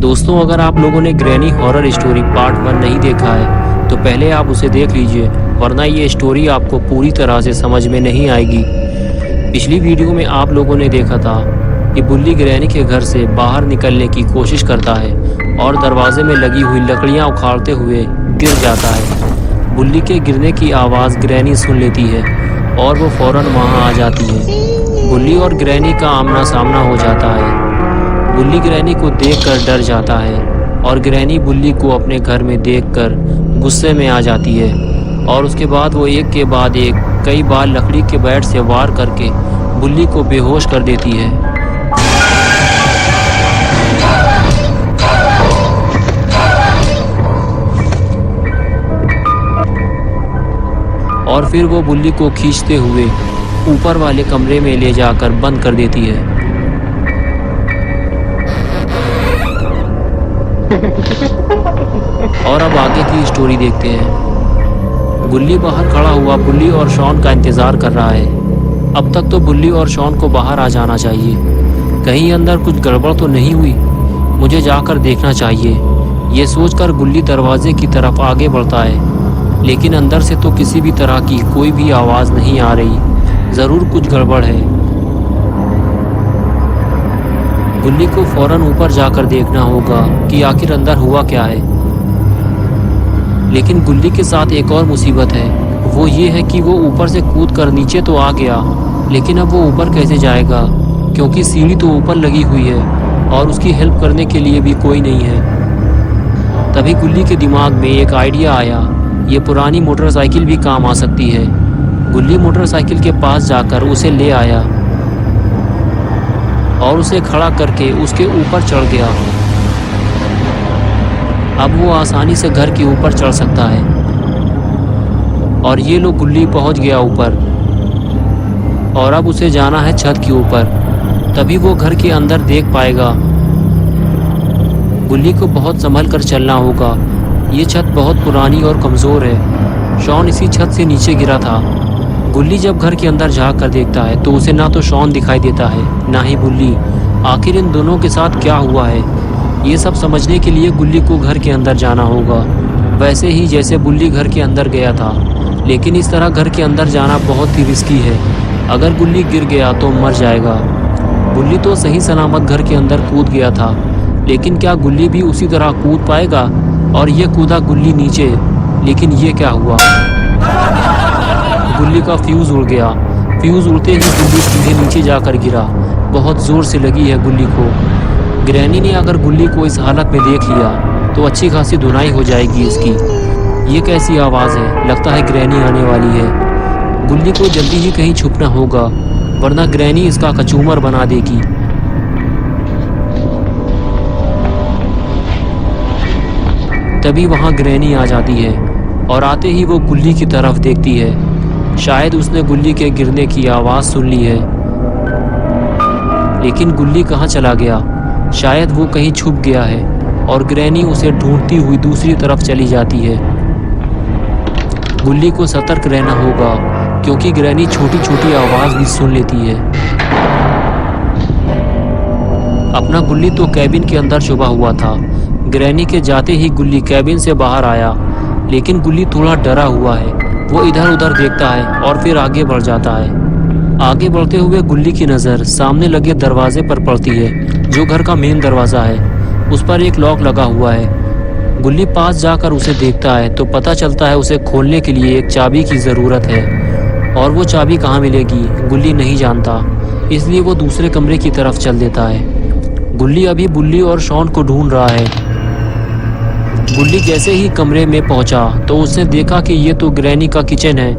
दोस्तों, अगर आप लोगों ने ग्रैनी हॉरर स्टोरी पार्ट 1 नहीं देखा है तो पहले आप उसे देख लीजिए, वरना ये स्टोरी आपको पूरी तरह से समझ में नहीं आएगी। पिछली वीडियो में आप लोगों ने देखा था कि बुल्ली ग्रैनी के घर से बाहर निकलने की कोशिश करता है और दरवाजे में लगी हुई लकड़ियां उखाड़ते हुए गिर जाता है। बुल्ली के गिरने की आवाज़ ग्रैनी सुन लेती है और वो फौरन वहां आ जाती है। बुल्ली और ग्रैनी का आमना सामना हो जाता है। बुल्ली ग्रैनी को देखकर डर जाता है और ग्रैनी बुल्ली को अपने घर में देखकर गुस्से में आ जाती है और उसके बाद वो एक के बाद एक कई बार लकड़ी के बैट से वार करके बुल्ली को बेहोश कर देती है। और फिर वो बुल्ली को खींचते हुए ऊपर वाले कमरे में ले जाकर बंद कर देती है। और अब आगे की स्टोरी देखते हैं। बुल्ली बाहर खड़ा हुआ बुल्ली और शॉन का इंतजार कर रहा है। अब तक तो बुल्ली और शॉन को बाहर आ जाना चाहिए। कहीं अंदर कुछ गड़बड़ तो नहीं हुई, मुझे जाकर देखना चाहिए। ये सोचकर बुल्ली दरवाजे की तरफ आगे बढ़ता है, लेकिन अंदर से तो किसी भी तरह की कोई भी आवाज़ नहीं आ रही। ज़रूर कुछ गड़बड़ है। बुल्ली को फौरन ऊपर जाकर देखना होगा कि आखिर अंदर हुआ क्या है। लेकिन बुल्ली के साथ एक और मुसीबत है, वो ये है कि वो ऊपर से कूद कर नीचे तो आ गया, लेकिन अब वो ऊपर कैसे जाएगा, क्योंकि सीढ़ी तो ऊपर लगी हुई है और उसकी हेल्प करने के लिए भी कोई नहीं है। तभी बुल्ली के दिमाग में एक आइडिया आया, ये पुरानी मोटरसाइकिल भी काम आ सकती है। बुल्ली मोटरसाइकिल के पास जाकर उसे ले आया और उसे खड़ा करके उसके ऊपर चढ़ गया। अब वो आसानी से घर के ऊपर चढ़ सकता है। और ये लो बुल्ली पहुंच गया ऊपर और अब उसे जाना है छत के ऊपर, तभी वो घर के अंदर देख पाएगा। बुल्ली को बहुत संभल कर चलना होगा, ये छत बहुत पुरानी और कमज़ोर है। शॉन इसी छत से नीचे गिरा था। बुल्ली जब घर के अंदर झाँक कर देखता है तो उसे ना तो शॉन दिखाई देता है ना ही बुल्ली। आखिर इन दोनों के साथ क्या हुआ है, ये सब समझने के लिए बुल्ली को घर के अंदर जाना होगा, वैसे ही जैसे बुल्ली घर के अंदर गया था। लेकिन इस तरह घर के अंदर जाना बहुत ही रिस्की है। अगर बुल्ली गिर गया तो मर जाएगा। बुल्ली तो सही सलामत घर के अंदर कूद गया था, लेकिन क्या गुल्ली भी उसी तरह कूद पाएगा? और ये कूदा गुल्ली नीचे, लेकिन ये क्या हुआ? गुल्ली का फ्यूज़ उड़ गया। फ्यूज़ उड़ते ही गुल्ली सीधे नीचे जाकर गिरा। बहुत ज़ोर से लगी है गुल्ली को। ग्रैनी ने अगर गुल्ली को इस हालत में देख लिया तो अच्छी खासी धुनाई हो जाएगी इसकी। ये कैसी आवाज़ है? लगता है ग्रैनी आने वाली है। गुल्ली को जल्दी ही कहीं छुपना होगा, वरना ग्रैनी इसका कचूमर बना देगी। तभी वहाँ ग्रैनी आ जाती है और आते ही वो गुल्ली की तरफ देखती है। शायद उसने गुल्ली के गिरने की आवाज़ सुन ली है, लेकिन गुल्ली कहाँ चला गया? शायद वो कहीं छुप गया है और ग्रैनी उसे ढूंढती हुई दूसरी तरफ चली जाती है। गुल्ली को सतर्क रहना होगा, क्योंकि ग्रैनी छोटी छोटी आवाज़ भी सुन लेती है। अपना गुल्ली तो कैबिन के अंदर छुपा हुआ था। ग्रैनी के जाते ही गुल्ली कैबिन से बाहर आया, लेकिन गुल्ली थोड़ा डरा हुआ है। वो इधर उधर देखता है और फिर आगे बढ़ जाता है। आगे बढ़ते हुए गुल्ली की नज़र सामने लगे दरवाजे पर पड़ती है, जो घर का मेन दरवाज़ा है। उस पर एक लॉक लगा हुआ है। गुल्ली पास जाकर उसे देखता है तो पता चलता है उसे खोलने के लिए एक चाबी की ज़रूरत है, और वो चाबी कहाँ मिलेगी गुल्ली नहीं जानता, इसलिए वो दूसरे कमरे की तरफ चल देता है। गुल्ली अभी बुल्ली और शॉन को ढूंढ रहा है। गुल्ली जैसे ही कमरे में पहुंचा तो उसने देखा कि ये तो ग्रैनी का किचन है।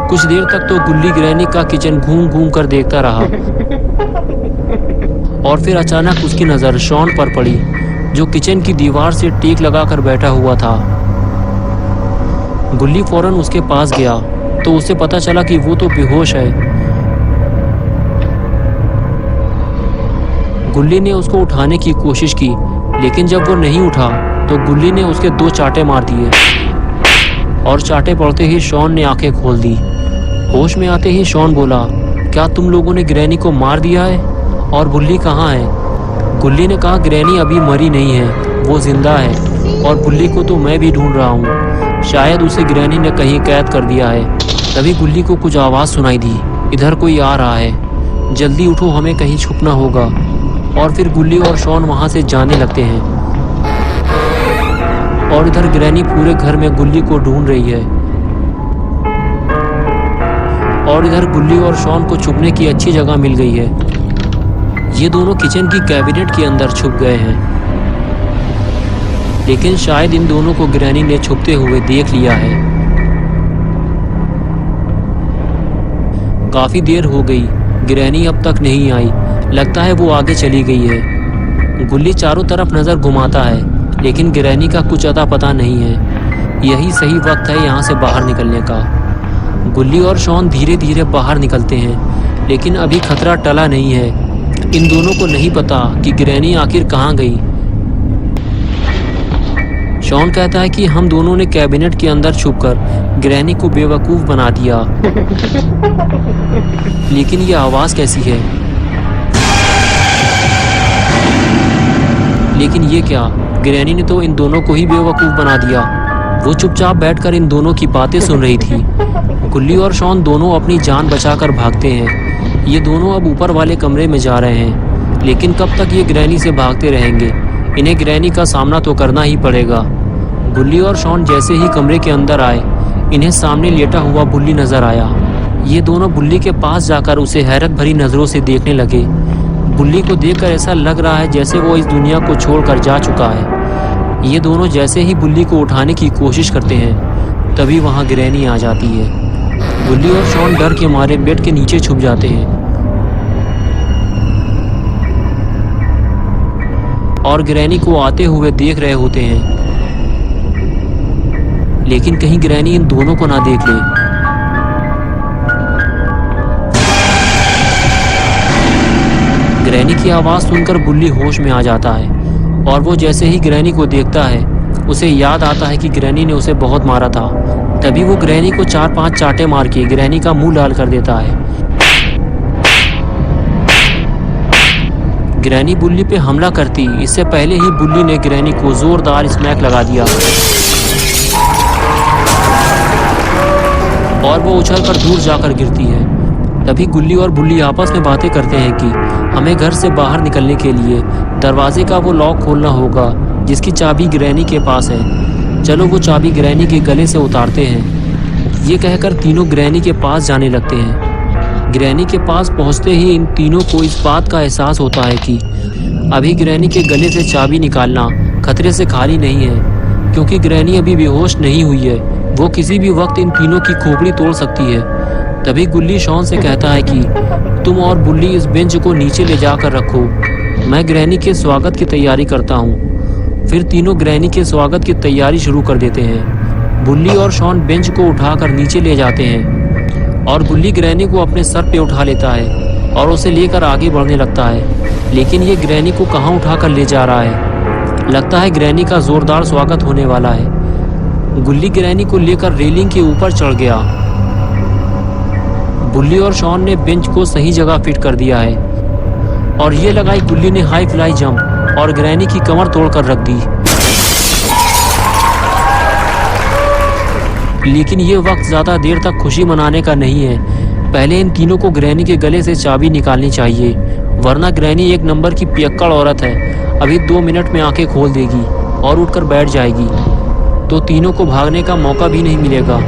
कुछ देर तक तो गुल्ली ग्रैनी का किचन घूम घूम कर देखता रहा, और फिर अचानक उसकी नज़र शॉन पर पड़ी, जो किचन की दीवार से टेक लगाकर बैठा हुआ था। गुल्ली फौरन उसके पास गया तो उसे पता चला कि वो तो बेहोश है। गुल्ली ने उसको उठाने की कोशिश की, लेकिन जब वो नहीं उठा तो गुल्ली ने उसके 2 चांटे मार दिए, और चांटे पड़ते ही शॉन ने आंखें खोल दी। होश में आते ही शॉन बोला, क्या तुम लोगों ने ग्रैनी को मार दिया है? और बुल्ली कहाँ है? गुल्ली ने कहा ग्रैनी अभी मरी नहीं है, वो जिंदा है और बुल्ली को तो मैं भी ढूंढ रहा हूँ। शायद उसे ग्रैनी ने कहीं कैद कर दिया है। तभी गुल्ली को कुछ आवाज़ सुनाई दी, इधर कोई आ रहा है, जल्दी उठो, हमें कहीं छुपना होगा। और फिर गुल्ली और शॉन वहाँ से जाने लगते हैं और इधर ग्रैनी पूरे घर में गुल्ली को ढूंढ रही है। और इधर गुल्ली और शॉन को छुपने की अच्छी जगह मिल गई है। ये दोनों किचन की कैबिनेट के अंदर छुप गए हैं, लेकिन शायद इन दोनों को ग्रैनी ने छुपते हुए देख लिया है। काफी देर हो गई, ग्रैनी अब तक नहीं आई। लगता है वो आगे चली गई है। गुल्ली चारों तरफ नजर घुमाता है, लेकिन ग्रैनी का कुछ अता पता नहीं है। यही सही वक्त है यहाँ से बाहर निकलने का। गुल्ली और शॉन धीरे धीरे बाहर निकलते हैं, लेकिन अभी खतरा टला नहीं है। इन दोनों को नहीं पता कि ग्रैनी आखिर कहाँ गई। शॉन कहता है कि हम दोनों ने कैबिनेट के अंदर छुपकर ग्रैनी को बेवकूफ बना दिया। लेकिन ये आवाज कैसी है? लेकिन ये क्या? ग्रैनी ने तो इन दोनों को ही बेवकूफ बना दिया। वो चुपचाप बैठकर इन दोनों की बातें सुन रही थी। गुल्ली और शॉन दोनों अपनी जान बचाकर भागते हैं। ये दोनों अब ऊपर वाले कमरे में जा रहे हैं, लेकिन कब तक ये ग्रैनी से भागते रहेंगे? इन्हें ग्रैनी का सामना तो करना ही पड़ेगा। गुल्ली और शॉन जैसे ही कमरे के अंदर आए, इन्हें सामने लेटा हुआ बुल्ली नजर आया। ये दोनों बुल्ली के पास जाकर उसे हैरत भरी नजरों से देखने लगे। बुल्ली को देखकर ऐसा लग रहा है जैसे वो इस दुनिया को छोड़कर जा चुका है। ये दोनों जैसे ही बुल्ली को उठाने की कोशिश करते हैं, तभी वहां ग्रैनी आ जाती है। बुल्ली और शॉन डर के मारे बेड के नीचे छुप जाते हैं और ग्रैनी को आते हुए देख रहे होते हैं, लेकिन कहीं ग्रैनी इन दोनों को ना देख ले। ग्रैनी की आवाज सुनकर बुल्ली होश में आ जाता है और वो जैसे ही ग्रैनी को देखता है, उसे याद आता है कि ग्रैनी ने उसे बहुत मारा था। तभी वो ग्रैनी को 4-5 चाटे मार के ग्रैनी का मुंह लाल कर देता है। ग्रैनी बुल्ली पे हमला करती इससे पहले ही बुल्ली ने ग्रैनी को जोरदार स्मैक लगा दिया और वो उछलकर दूर जाकर गिरती है। तभी गुल्ली और बुल्ली आपस में बातें करते हैं कि हमें घर से बाहर निकलने के लिए दरवाजे का वो लॉक खोलना होगा जिसकी चाबी ग्रैनी के पास है। चलो वो चाबी ग्रैनी के गले से उतारते हैं। ये कहकर तीनों ग्रैनी के पास जाने लगते हैं। ग्रैनी के पास पहुंचते ही इन तीनों को इस बात का एहसास होता है कि अभी ग्रैनी के गले से चाबी निकालना खतरे से खाली नहीं है, क्योंकि ग्रैनी अभी बेहोश नहीं हुई है। वो किसी भी वक्त इन तीनों की खोपड़ी तोड़ सकती है। तभी गुल्ली शॉन से कहता है कि तुम और बुल्ली इस बेंच को नीचे ले जाकर रखो, मैं ग्रैनी के स्वागत की तैयारी करता हूँ। फिर तीनों ग्रैनी के स्वागत की तैयारी शुरू कर देते हैं। बुल्ली और शॉन बेंच को उठाकर नीचे ले जाते हैं और बुल्ली ग्रैनी को अपने सर पे उठा लेता है और उसे लेकर आगे बढ़ने लगता है। लेकिन ये ग्रैनी को कहाँ उठाकर ले जा रहा है? लगता है ग्रैनी का जोरदार स्वागत होने वाला है। गुल्ली ग्रैनी को लेकर रेलिंग के ऊपर चढ़ गया। बुल्ली और शॉन ने बेंच को सही जगह फिट कर दिया है और ये लगाई गुल्ली ने हाई फ्लाई जंप और ग्रैनी की कमर तोड़कर रख दी। लेकिन ये वक्त ज्यादा देर तक खुशी मनाने का नहीं है। पहले इन तीनों को ग्रैनी के गले से चाबी निकालनी चाहिए, वरना ग्रैनी एक नंबर की पियक्कड़ औरत है। अभी 2 मिनट में आंखें खोल देगी और उठकर बैठ जाएगी, तो तीनों को भागने का मौका भी नहीं मिलेगा।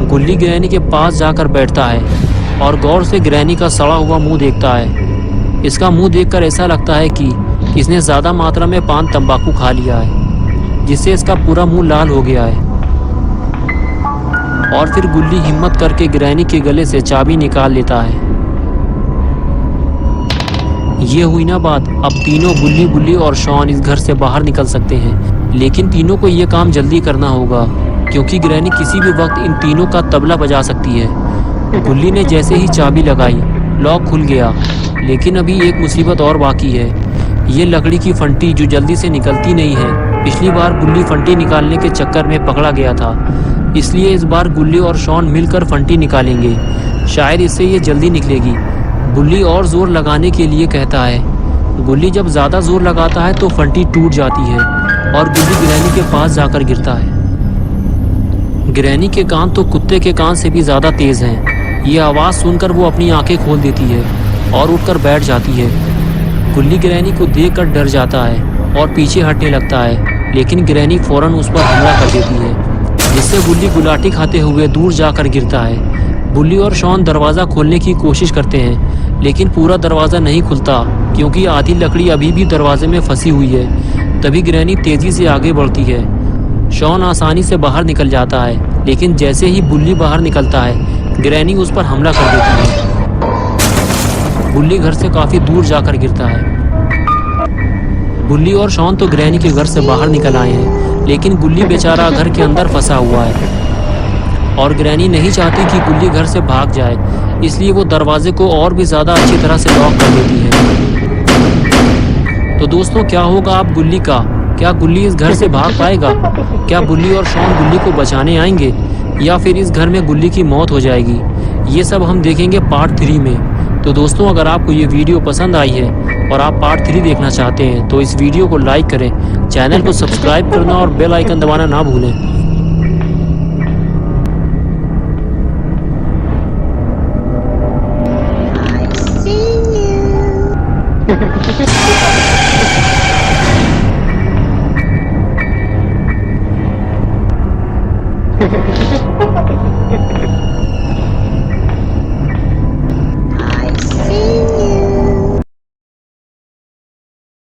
गुल्ली ग्रैनी के पास जाकर बैठता है और गौर से ग्रैनी का सड़ा हुआ मुंह देखता है। इसका मुंह देखकर ऐसा लगता है कि इसने ज्यादा मात्रा में पान तंबाकू खा लिया है, जिससे इसका पूरा मुंह लाल हो गया है। और फिर गुल्ली हिम्मत करके ग्रैनी के गले से चाबी निकाल लेता है। ये हुई ना बात। अब तीनों बुल्ली और शॉन इस घर से बाहर निकल सकते हैं, लेकिन तीनों को ये काम जल्दी करना होगा, क्योंकि ग्रैनी किसी भी वक्त इन तीनों का तबला बजा सकती है। गुल्ली ने जैसे ही चाबी लगाई, लॉक खुल गया। लेकिन अभी एक मुसीबत और बाकी है, ये लकड़ी की फंटी जो जल्दी से निकलती नहीं है। पिछली बार गुल्ली फंटी निकालने के चक्कर में पकड़ा गया था, इसलिए इस बार गुल्ली और शॉन मिलकर फंटी निकालेंगे। शायद इससे ये जल्दी निकलेगी। गुल्ली और जोर लगाने के लिए कहता है, गुल्ली जब ज़्यादा जोर लगाता है तो फंटी टूट जाती है और गुल्ली ग्रैनी के पास जाकर गिरता है। ग्रैनी के कान तो कुत्ते के कान से भी ज़्यादा तेज़ हैं। ये आवाज़ सुनकर वो अपनी आंखें खोल देती है और उठकर बैठ जाती है। गुल्ली ग्रैनी को देखकर डर जाता है और पीछे हटने लगता है, लेकिन ग्रैनी फ़ौरन उस पर हमला कर देती है, जिससे गुल्ली गुलाटी खाते हुए दूर जाकर गिरता है। बुल्ली और शॉन दरवाज़ा खोलने की कोशिश करते हैं, लेकिन पूरा दरवाज़ा नहीं खुलता क्योंकि आधी लकड़ी अभी भी दरवाजे में फंसी हुई है। तभी ग्रैनी तेज़ी से आगे बढ़ती है। शॉन आसानी से बाहर निकल जाता है, लेकिन जैसे ही बुल्ली बाहर निकलता है, ग्रैनी उस पर हमला कर देती है। बुल्ली घर से काफ़ी दूर जाकर गिरता है। बुल्ली और शॉन तो ग्रैनी के घर से बाहर निकल आए हैं, लेकिन गुल्ली बेचारा घर के अंदर फंसा हुआ है और ग्रैनी नहीं चाहती कि गुल्ली घर से भाग जाए, इसलिए वो दरवाजे को और भी ज़्यादा अच्छी तरह से लॉक कर देती है। तो दोस्तों, क्या होगा अब गुल्ली का? क्या गुल्ली इस घर से भाग पाएगा? क्या बुल्ली और शॉन गुल्ली को बचाने आएंगे या फिर इस घर में गुल्ली की मौत हो जाएगी? ये सब हम देखेंगे पार्ट 3 में। तो दोस्तों, अगर आपको ये वीडियो पसंद आई है और आप पार्ट 3 देखना चाहते हैं तो इस वीडियो को लाइक करें, चैनल को सब्सक्राइब करना और बेल आइकन दबाना ना भूलें। See you.